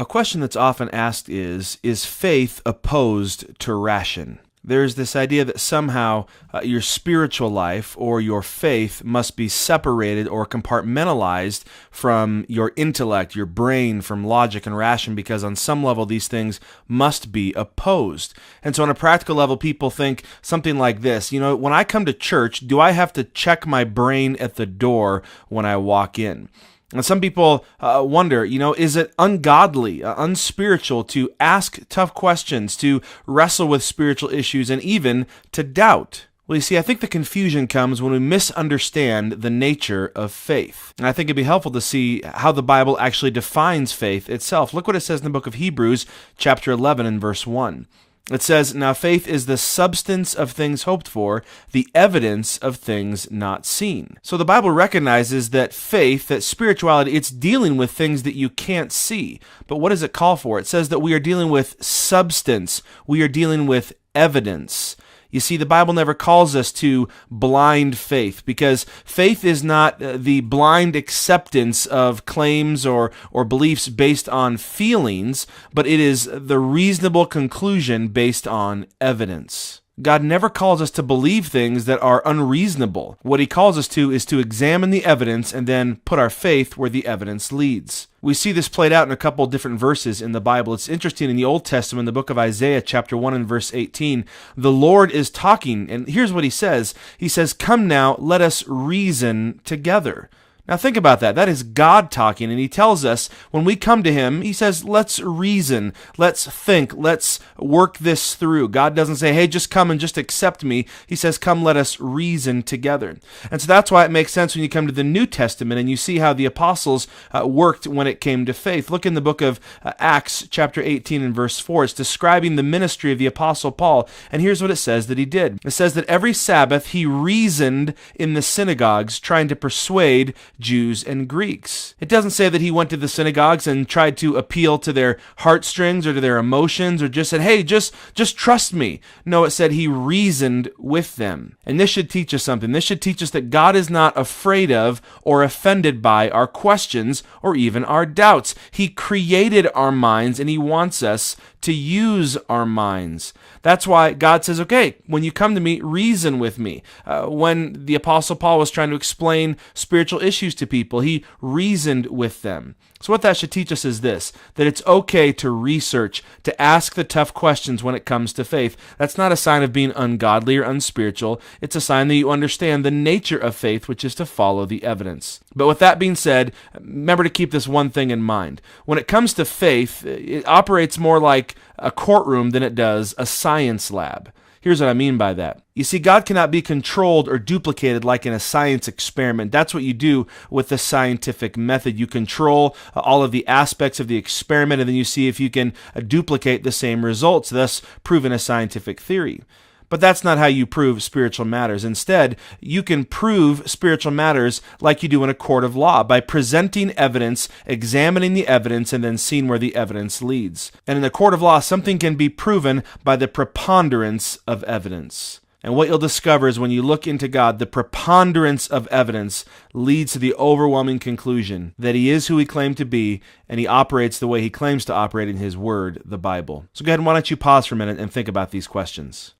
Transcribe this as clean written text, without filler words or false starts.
A question that's often asked is faith opposed to ration? There's this idea that somehow your spiritual life or your faith must be separated or compartmentalized from your intellect, your brain, from logic and ration, because on some level these things must be opposed. And so on a practical level, people think something like this: when I come to church, do I have to check my brain at the door when I walk in? And some people wonder, is it ungodly, unspiritual to ask tough questions, to wrestle with spiritual issues, and even to doubt? Well, you see, I think the confusion comes when we misunderstand the nature of faith. And I think it'd be helpful to see how the Bible actually defines faith itself. Look what it says in the book of Hebrews, chapter 11 and verse 1. It says, "Now faith is the substance of things hoped for, the evidence of things not seen." So the Bible recognizes that faith, that spirituality, it's dealing with things that you can't see. But what does it call for? It says that we are dealing with substance. We are dealing with evidence. You see, the Bible never calls us to blind faith, because faith is not the blind acceptance of claims or beliefs based on feelings, but it is the reasonable conclusion based on evidence. God never calls us to believe things that are unreasonable. What he calls us to is to examine the evidence and then put our faith where the evidence leads. We see this played out in a couple of different verses in the Bible. It's interesting, in the Old Testament, the book of Isaiah, chapter 1 and verse 18, the Lord is talking, and here's what he says. He says, "Come now, let us reason together." Now think about that. That is God talking, and he tells us when we come to him, he says, let's reason, let's think, let's work this through. God doesn't say, hey, just come and just accept me. He says, come, let us reason together. And so that's why it makes sense when you come to the New Testament and you see how the apostles worked when it came to faith. Look in the book of Acts, chapter 18 and verse 4. It's describing the ministry of the apostle Paul, and here's what it says that he did. It says that every Sabbath he reasoned in the synagogues, trying to persuade Jews and Greeks. It doesn't say that he went to the synagogues and tried to appeal to their heartstrings or to their emotions or just said, hey, just trust me. No, it said he reasoned with them. And this should teach us something. This should teach us that God is not afraid of or offended by our questions or even our doubts. He created our minds, and he wants us to use our minds. That's why God says, okay, when you come to me, reason with me. When the Apostle Paul was trying to explain spiritual issues to people, he reasoned with them. So what that should teach us is this, that it's okay to research, to ask the tough questions when it comes to faith. That's not a sign of being ungodly or unspiritual. It's a sign that you understand the nature of faith, which is to follow the evidence. But with that being said, remember to keep this one thing in mind. When it comes to faith, it operates more like a courtroom than it does a science lab. Here's what I mean by that. You see, God cannot be controlled or duplicated like in a science experiment. That's what you do with the scientific method. You control all of the aspects of the experiment, and then you see if you can duplicate the same results, thus proving a scientific theory. But that's not how you prove spiritual matters. Instead, you can prove spiritual matters like you do in a court of law, by presenting evidence, examining the evidence, and then seeing where the evidence leads. And in the court of law, something can be proven by the preponderance of evidence. And what you'll discover is when you look into God, the preponderance of evidence leads to the overwhelming conclusion that he is who he claimed to be, and he operates the way he claims to operate in his word, the Bible. So go ahead and why don't you pause for a minute and think about these questions.